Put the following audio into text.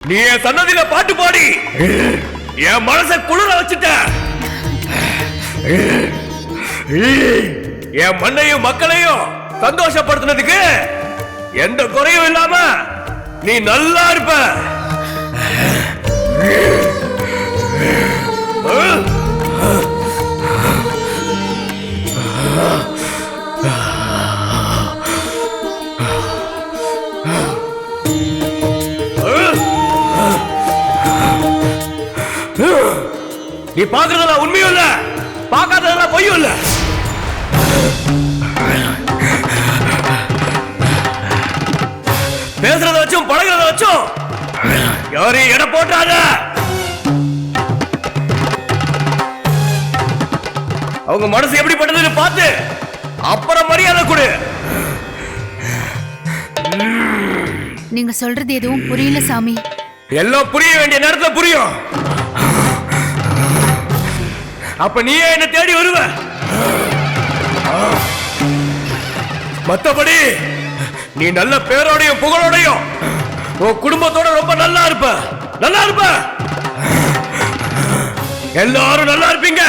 நீ என் சன்னதியில பாட்டு பாடி என் மனசை குளிர வச்சுட்ட. என் மண்ணையும் மக்களையும் சந்தோஷப்படுத்தினதுக்கு எந்த குறையும் இல்லாம நீ நல்லா இருப்ப. நீ பாக்குறதெல்லாம் உண்மையும் இல்ல, பார்க்காததெல்லாம் பொய்யும் இல்ல. பேசுறத வச்சும் பழகிறத வச்சும் யாரையும் எடை போட்டாத. அவங்க மனசு எப்படிப்பட்டதுன்னு பார்த்து அப்புறம் மரியாதை கொடு. நீங்க சொல்றது எதுவும் புரியல சாமி. எல்லாம் புரிய வேண்டிய நேரத்துல புரியும். அப்ப நீயே என்ன தேடி வருவ. மத்தபடி நீ நல்ல பேரோடையும் புகழோடையும் உன் குடும்பத்தோட ரொம்ப நல்லா இருப்ப. நல்லா இருப்ப. எல்லாரும் நல்லா இருப்பீங்க.